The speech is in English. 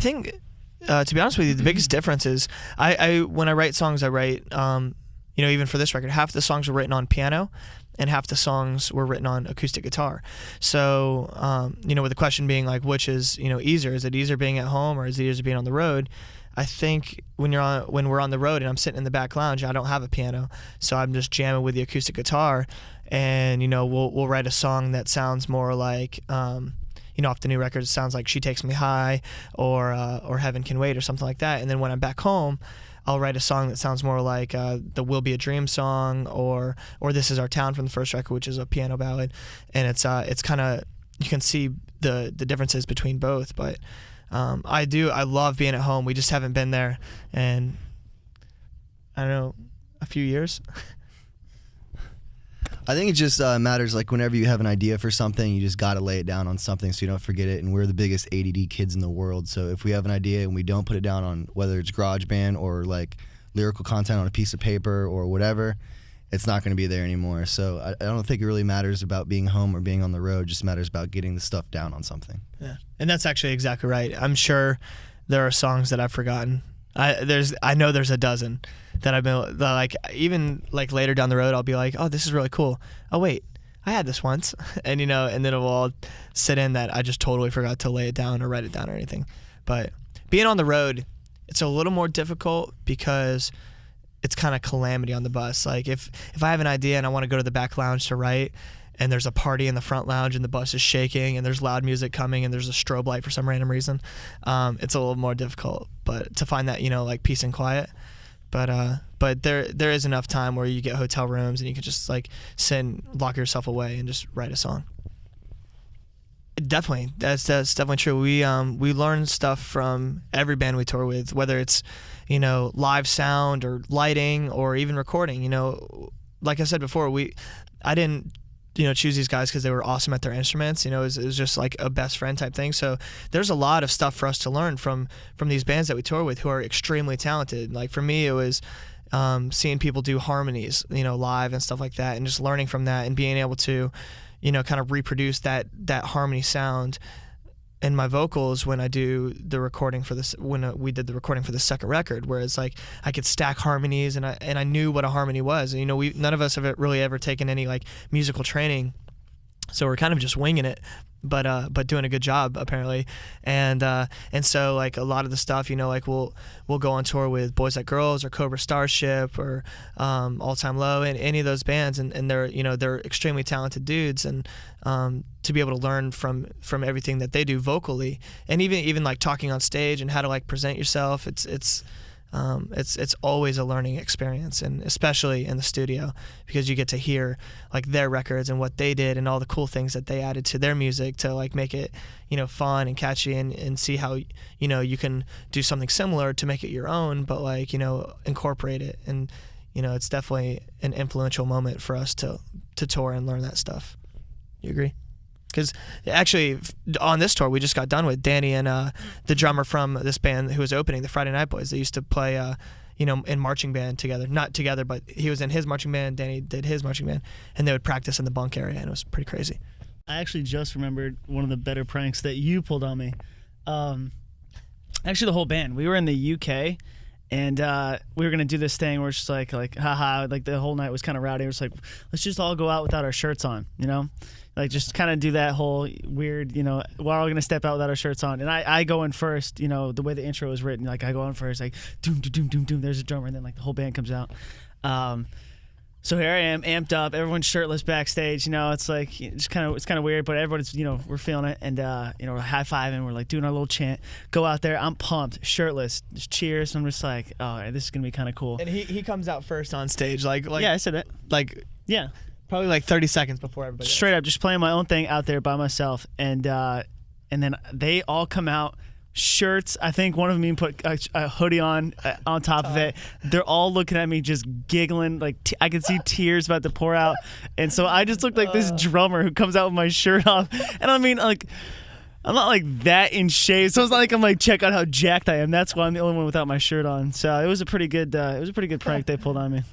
think, to be honest with you, the biggest difference is I when I write songs, I write, even for this record, half the songs were written on piano and half the songs were written on acoustic guitar. So, with the question being like, which is, easier? Is it easier being at home or is it easier being on the road? I think when we're on the road and I'm sitting in the back lounge, I don't have a piano, so I'm just jamming with the acoustic guitar, and we'll write a song that sounds more like, off the new record, it sounds like She Takes Me High or Heaven Can Wait or something like that. And then when I'm back home, I'll write a song that sounds more like the Will Be a Dream song or This Is Our Town from the first record, which is a piano ballad. And it's kind of, you can see the differences between both, but I love being at home. We just haven't been there in, I don't know, a few years. I think it just matters, like whenever you have an idea for something, you just got to lay it down on something so you don't forget it. And we're the biggest ADD kids in the world. So if we have an idea and we don't put it down on whether it's GarageBand or like lyrical content on a piece of paper or whatever, it's not going to be there anymore. So I don't think it really matters about being home or being on the road. It just matters about getting the stuff down on something. Yeah, and that's actually exactly right. I'm sure there are songs that I've forgotten. I know there's a dozen that I've been like, even like later down the road, I'll be like, oh, this is really cool. Oh wait, I had this once, and and then it will all sit in that I just totally forgot to lay it down or write it down or anything. But being on the road, it's a little more difficult because it's kind of calamity on the bus. Like if I have an idea and I want to go to the back lounge to write, and there's a party in the front lounge and the bus is shaking and there's loud music coming and there's a strobe light for some random reason, it's a little more difficult. But to find that, like peace and quiet. But there is enough time where you get hotel rooms and you can just like sit and lock yourself away and just write a song. Definitely, that's definitely true. We learn stuff from every band we tour with, whether it's live sound or lighting or even recording. Like I said before, I didn't choose these guys because they were awesome at their instruments. It was just like a best friend type thing. So there's a lot of stuff for us to learn from these bands that we tour with who are extremely talented. Like for me, it was seeing people do harmonies, live and stuff like that, and just learning from that and being able to, kind of reproduce that harmony sound in my vocals when I do the recording for this, when we did the recording for the second record, where it's like I could stack harmonies and I knew what a harmony was. And, none of us have really ever taken any like musical training, so we're kind of just winging it, but doing a good job apparently. And so like a lot of the stuff, like we'll go on tour with Boys Like Girls or Cobra Starship or All Time Low and any of those bands, and they're extremely talented dudes, and to be able to learn from everything that they do vocally, and even like talking on stage and how to like present yourself, it's always a learning experience, and especially in the studio, because you get to hear like their records and what they did and all the cool things that they added to their music to like make it fun and catchy, and see how you can do something similar to make it your own, but like incorporate it. And it's definitely an influential moment for us to tour and learn that stuff. You agree? Because actually, on this tour, we just got done with Danny and the drummer from this band who was opening, the Friday Night Boys. They used to play, in marching band together. Not together, but he was in his marching band, Danny did his marching band, and they would practice in the bunk area, and it was pretty crazy. I actually just remembered one of the better pranks that you pulled on me. Actually, the whole band. We were in the UK, and we were going to do this thing where it's just like, haha, like the whole night was kind of rowdy. It was like, let's just all go out without our shirts on, Like, just kind of do that whole weird, we're all going to step out without our shirts on. And I go in first, the way the intro was written, like, I go in first, like, doom, doom, doom, doom, doom, there's a drummer, and then, like, the whole band comes out. So here I am, amped up, everyone's shirtless backstage, it's like, it's kind of weird, but everybody's, we're feeling it, and, we're high-fiving, we're, like, doing our little chant, go out there, I'm pumped, shirtless, just cheers, I'm just like, oh, this is going to be kind of cool. And he comes out first on stage, like yeah, I said that. Like, yeah. Probably like 30 seconds before everybody Straight else. up, just playing my own thing out there by myself. And then they all come out, shirts. I think one of them even put a hoodie on top of it. They're all looking at me just giggling. Like I could see tears about to pour out. And so I just looked like this drummer who comes out with my shirt off. And I mean, like, I'm not like that in shape, so it's not like I'm like, check out how jacked I am. That's why I'm the only one without my shirt on. So it was a pretty good prank they pulled on me.